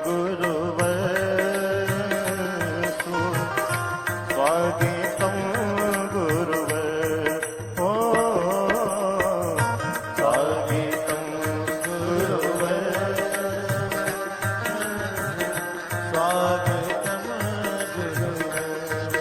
गुरुवर स्वागतं गुरुवर ओ स्वागतं गुरुवर स्वागतं गुरुवर।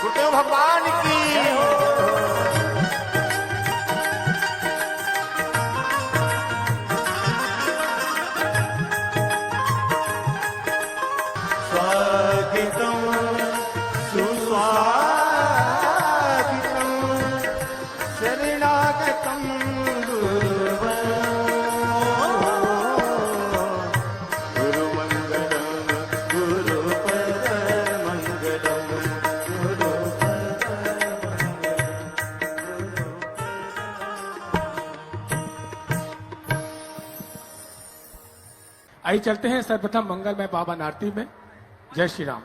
गुरुदेव भगवान की स्वागतं सुस्वागतं शरणागतं गुरुवर गुरुमङ्गलं गुरुपदमङ्गलं आइए चलते हैं सर्वप्रथम मंगलमय बाबा आरती में। जय श्री राम।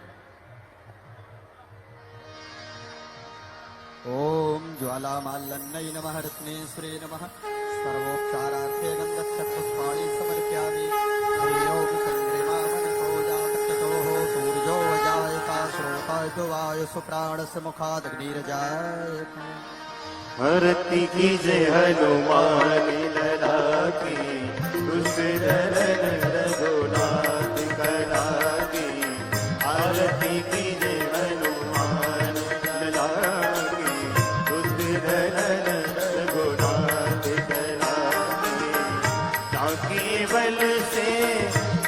ओम ज्वालामाल्लन्नै नमः रत्नेश्वरे नमः सर्वोपचारार्थे गन्धक्षपुष्पाणि समर्पयामि। हरि ओम चन्द्रिमामनसोजाततोः सूर्यो जायता श्रोतायतो वायुः प्राणस्य मुखादग्निर्जायते। आरती कीजय हनुमान लला की दुष्टरन रघुनाथ कला की। आरती कीजय हनुमान लला की दुष्टरन रघुनाथ कला की। जाके बल से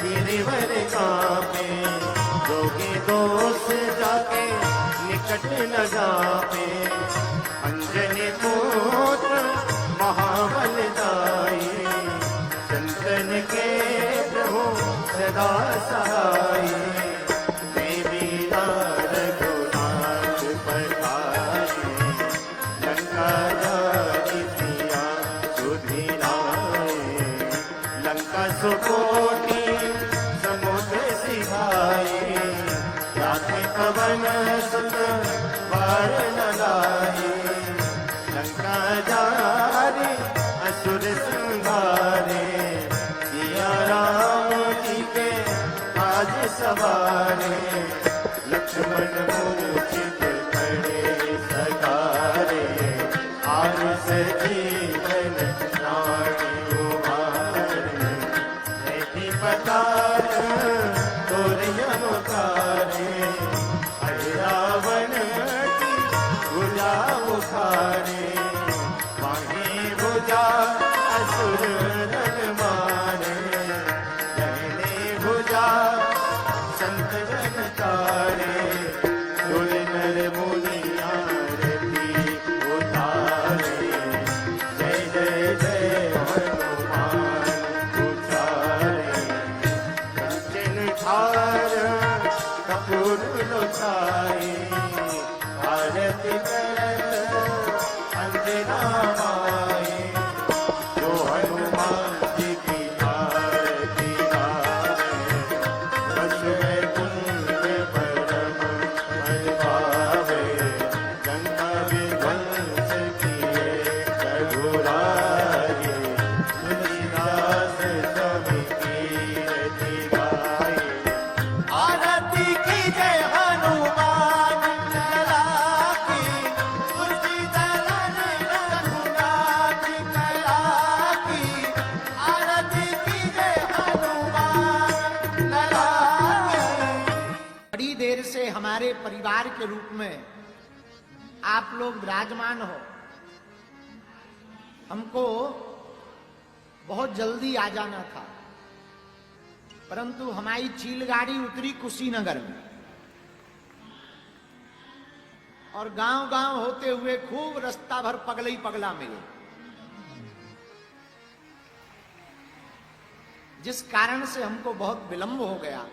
गिरिवर कांपे जोगे दोष जाके निकट न जापे। अंजनी पुत्र महाबल दाई संतन के प्रभु सदा सहाय। देवी रघुनाथ पधारे लंका जारी सिया सुधिराए। लंका सुकोटि समुद्र सिधाए। राखे पवन सुत बार न लाए। लंका जारे असुर संहारे। सिया राम जी के आज सवारे। लक्ष्मण मूर्छित पड़े सगारे। आर सजीवन प्राण उबारे। ऐति पतार तोर यमकारे। हरि रावण की भुजा उखारे। बाही भुजा असुर नर मारे। दाहिनी भुजा संत जन तारे। सुर नर मुनि आरती उतारे। जय जय जय हनुमान उचारे। कंचन थार कपूर लोचाए। आरती करत अंजना माए। जो हनुमान जी की आरती गावे बस वैकुंठ परम पद पावे। गंगा विध्वंस किए रघुराए। तुलसीदास स्वामी कीरति गाए। आरती कीजय हनुमान लला की तुलसी दलन रघुनाथ कला की। आरती कीजय हनुमान लला की। बड़ी देर से हमारे परिवार के रूप में आप लोग विराजमान हो। हमको बहुत जल्दी आ जाना था, परंतु हमारी चीलगाड़ी उतरी कुशीनगर में और गांव-गांव होते हुए खूब रास्ता भर पगले ही पगला मिले, जिस कारण से हमको बहुत विलंब हो गया।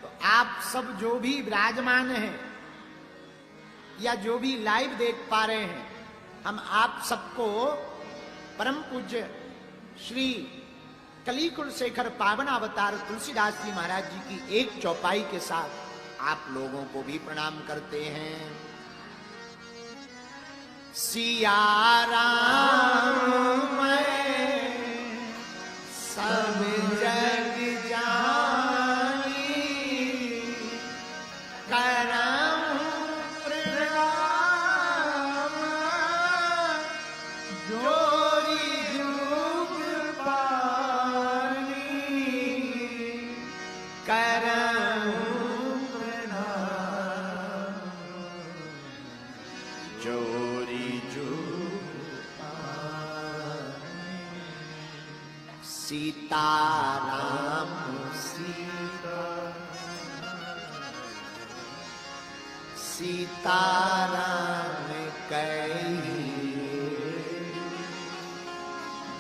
तो आप सब जो भी विराजमान हैं या जो भी लाइव देख पा रहे हैं, हम आप सबको परम पूज्य श्री कली कुलशेखर पावन अवतार तुलसीदास जी महाराज जी की एक चौपाई के साथ आप लोगों को भी प्रणाम करते हैं। सिया राम सब जग जानी, करम प्रणाम जोरी जुग पानी, करम प्रणाम जोरी जुग पानी। सीताराम सीताराम कहिए,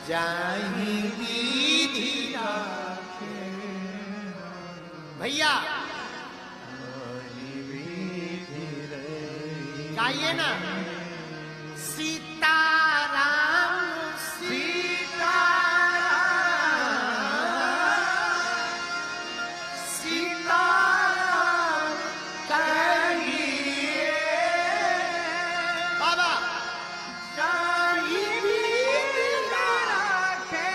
जाहि विधि राखे। भैया गाइए ना, सीताराम सीताराम सीताराम कहिए, बाबा जाहि विधि राखे,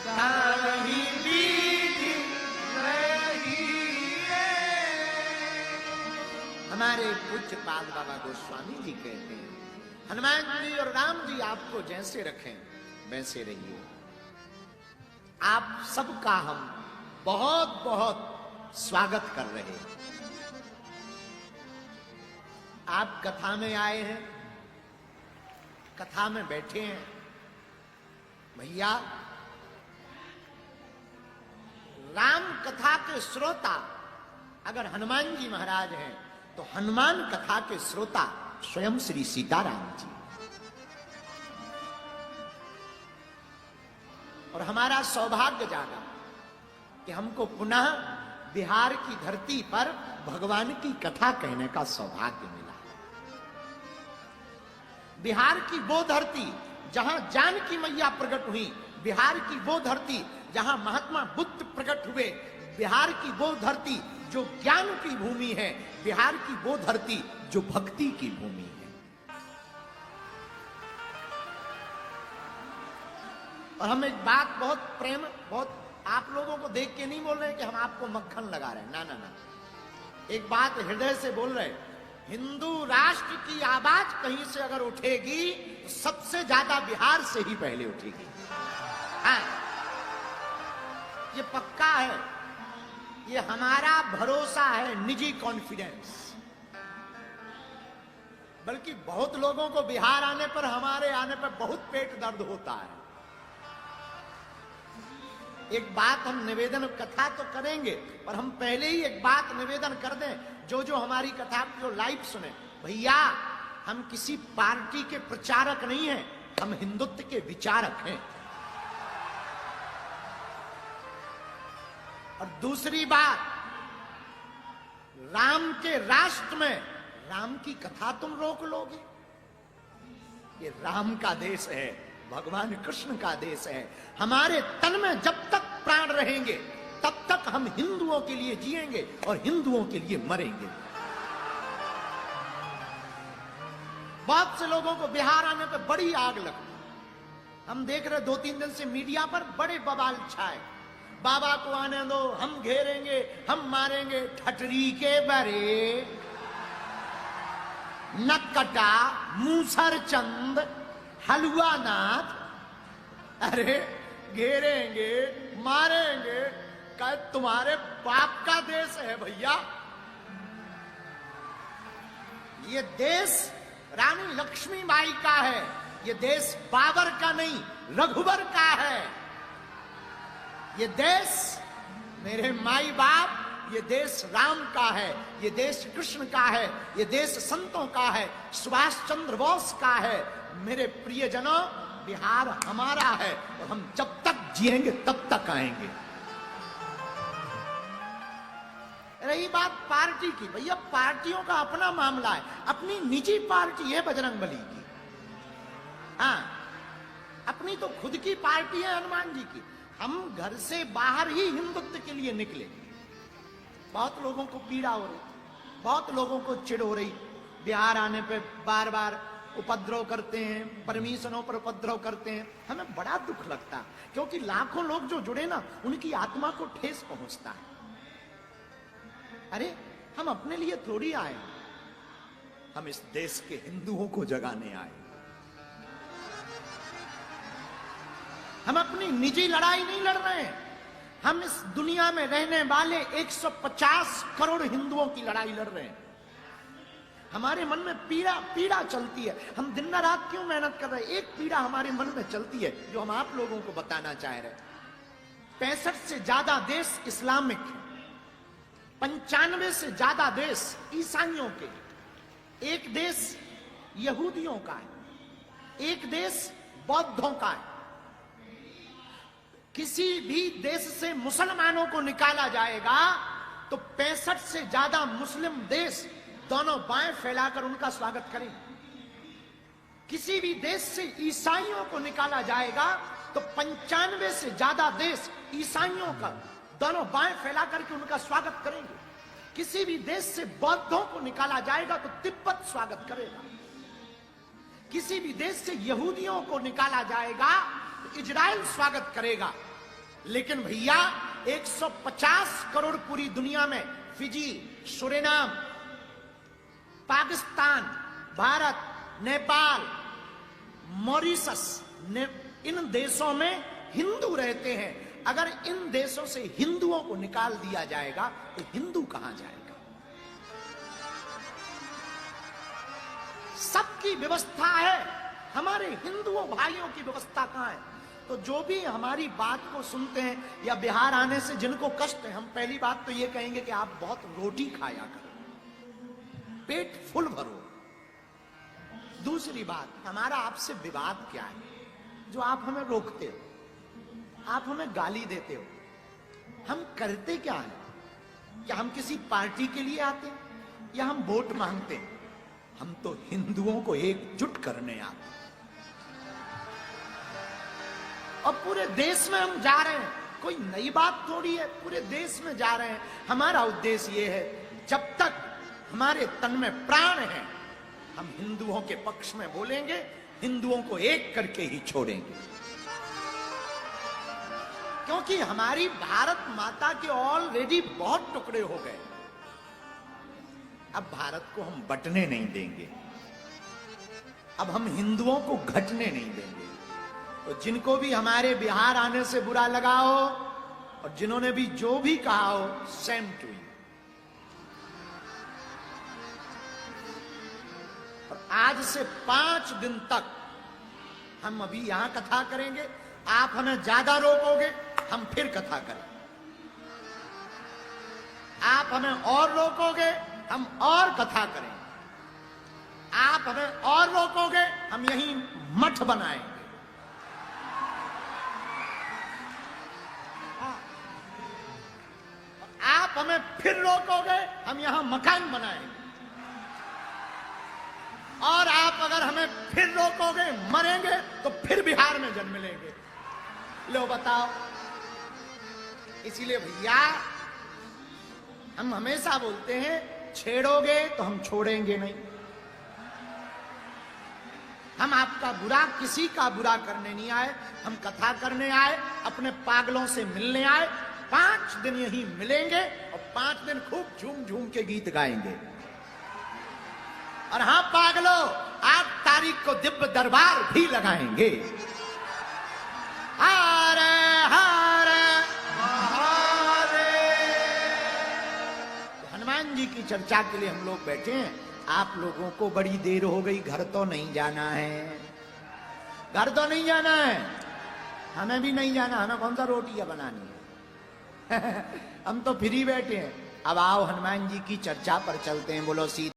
ताहि विधि रहिए। हमारे पूज्य पाद बाबा गोस्वामी जी कहते हैं, हनुमान जी और राम जी आपको जैसे रखें वैसे रहिए। आप सबका हम बहुत बहुत स्वागत कर रहे हैं। आप कथा में आए हैं, कथा में बैठे हैं। भैया राम कथा के श्रोता अगर हनुमान जी महाराज हैं, तो हनुमान कथा के श्रोता स्वयं श्री सीताराम जी। और हमारा सौभाग्य जागा कि हमको पुनः बिहार की धरती पर भगवान की कथा कहने का सौभाग्य मिला। बिहार की वो धरती जहां जानकी मैया प्रकट हुई, बिहार की वो धरती जहां महात्मा बुद्ध प्रकट हुए, बिहार की वो धरती जो ज्ञान की भूमि है, बिहार की वो धरती जो भक्ति की भूमि है। और हम एक बात बहुत प्रेम, बहुत आप लोगों को देख के नहीं बोल रहे कि हम आपको मक्खन लगा रहे हैं, ना ना ना, एक बात हृदय से बोल रहे। हिंदू राष्ट्र की आवाज कहीं से अगर उठेगी तो सबसे ज्यादा बिहार से ही पहले उठेगी। हाँ, ये पक्का है, ये हमारा भरोसा है, निजी कॉन्फिडेंस। बल्कि बहुत लोगों को बिहार आने पर, हमारे आने पर बहुत पेट दर्द होता है। एक बात हम निवेदन, कथा तो करेंगे पर हम पहले ही एक बात निवेदन कर दें, जो हमारी कथा जो लाइव सुने, भैया हम किसी पार्टी के प्रचारक नहीं हैं, हम हिंदुत्व के विचारक हैं। और दूसरी बात, राम के राष्ट्र में राम की कथा तुम रोक लोगे? ये राम का देश है, भगवान कृष्ण का देश है। हमारे तन में जब तक प्राण रहेंगे तब तक हम हिंदुओं के लिए जिएंगे और हिंदुओं के लिए मरेंगे। बहुत से लोगों को बिहार आने पर बड़ी आग लगती, हम देख रहे 2-3 दिन से मीडिया पर बड़े बवाल छाए, बाबा को आने दो, हम घेरेंगे, हम मारेंगे। ठटरी के बरे नक्कटा मूसर चंद हलुआ नाथ, अरे घेरेंगे मारेंगे, क्या तुम्हारे बाप का देश है भैया? ये देश रानी लक्ष्मीबाई का है, ये देश बाबर का नहीं रघुवर का है। ये देश मेरे माई बाप, ये देश राम का है, ये देश कृष्ण का है, ये देश संतों का है, सुभाष चंद्र बोस का है। मेरे प्रियजनों, बिहार हमारा है और हम जब तक जिएंगे तब तक आएंगे। रही बात पार्टी की, भैया पार्टियों का अपना मामला है, अपनी निजी पार्टी है बजरंगबली की। हाँ, अपनी तो खुद की पार्टी है हनुमान जी की। हम घर से बाहर ही हिंदुत्व के लिए लिए निकले। बहुत लोगों को पीड़ा हो रही, बहुत लोगों को चिढ़ हो रही, बिहार आने पे बार बार उपद्रव करते हैं, परमिशनों पर उपद्रव करते हैं। हमें बड़ा दुख लगता है, क्योंकि लाखों लोग जो जुड़े ना, उनकी आत्मा को ठेस पहुंचता है। अरे हम अपने लिए थोड़ी आए, हम इस देश के हिंदुओं को जगाने आए। हम अपनी निजी लड़ाई नहीं लड़ रहे हैं, हम इस दुनिया में रहने वाले 150 करोड़ हिंदुओं की लड़ाई लड़ रहे हैं। हमारे मन में पीड़ा चलती है। हम दिन न रात क्यों मेहनत कर रहे हैं? एक पीड़ा हमारे मन में चलती है, जो हम आप लोगों को बताना चाह रहे हैं। 65 से ज्यादा देश इस्लामिक है, 95 से ज्यादा देश ईसाइयों के, एक देश यहूदियों का है, एक देश बौद्धों का है। किसी भी देश से मुसलमानों को निकाला जाएगा तो 65 से ज्यादा मुस्लिम देश दोनों बाएं फैलाकर उनका स्वागत करेंगे। किसी भी देश से ईसाइयों को निकाला जाएगा तो 95 से ज्यादा देश ईसाइयों का दोनों बाएं फैलाकर के उनका स्वागत करेंगे। किसी भी देश से बौद्धों को निकाला जाएगा तो तिब्बत स्वागत करेगा। किसी भी देश से यहूदियों को निकाला जाएगा तो इजराइल स्वागत करेगा। लेकिन भैया 150 करोड़ पूरी दुनिया में, फिजी, सुरेनाम, पाकिस्तान, भारत, नेपाल, मॉरिशस, इन देशों में हिंदू रहते हैं। अगर इन देशों से हिंदुओं को निकाल दिया जाएगा तो हिंदू कहां जाएगा? सबकी व्यवस्था है, हमारे हिंदुओं भाइयों की व्यवस्था कहां है? तो जो भी हमारी बात को सुनते हैं या बिहार आने से जिनको कष्ट है, हम पहली बात तो ये कहेंगे कि आप बहुत रोटी खाया करो, पेट फुल भरो। दूसरी बात, हमारा आपसे विवाद क्या है जो आप हमें रोकते हो, आप हमें गाली देते हो? हम करते क्या है? क्या हम किसी पार्टी के लिए आते हैं या हम वोट मांगते हैं? हम तो हिंदुओं को एकजुट करने आते हैं। और पूरे देश में हम जा रहे हैं, कोई नई बात थोड़ी है, पूरे देश में जा रहे हैं। हमारा उद्देश्य ये है, जब तक हमारे तन में प्राण है, हम हिंदुओं के पक्ष में बोलेंगे, हिंदुओं को एक करके ही छोड़ेंगे। क्योंकि हमारी भारत माता के ऑलरेडी बहुत टुकड़े हो गए, अब भारत को हम बंटने नहीं देंगे, अब हम हिंदुओं को घटने नहीं देंगे। तो जिनको भी हमारे बिहार आने से बुरा लगा हो और जिन्होंने भी जो भी कहा हो, सेम टू यू। और आज से 5 दिन तक हम अभी यहां कथा करेंगे, आप हमें ज्यादा रोकोगे, हम फिर कथा करें। आप हमें और रोकोगे, हम और कथा करें। आप हमें और रोकोगे, हम यहीं मठ बनाएंगे। आप हमें फिर रोकोगे, हम यहां मकान बनाएंगे। और आप अगर हमें फिर रोकोगे, मरेंगे, तो फिर बिहार में जन्म लेंगे। लो बताओ। इसीलिए भैया हम हमेशा बोलते हैं, छेड़ोगे तो हम छोड़ेंगे नहीं। हम आपका बुरा, किसी का बुरा करने नहीं आए, हम कथा करने आए, अपने पागलों से मिलने आए। 5 दिन यहीं मिलेंगे और 5 दिन खूब झूम झूम के गीत गाएंगे। और हां पागलों, 8 तारीख को दिव्य दरबार भी लगाएंगे। हर हर महादेव। हनुमान जी की चर्चा के लिए हम लोग बैठे हैं। आप लोगों को बड़ी देर हो गई, घर तो नहीं जाना है, घर तो नहीं जाना है, हमें भी नहीं जाना। हमें कौन सा रोटियां बनानी है? हम तो फ्री बैठे हैं। अब आओ हनुमान जी की चर्चा पर चलते हैं। बोलो सीता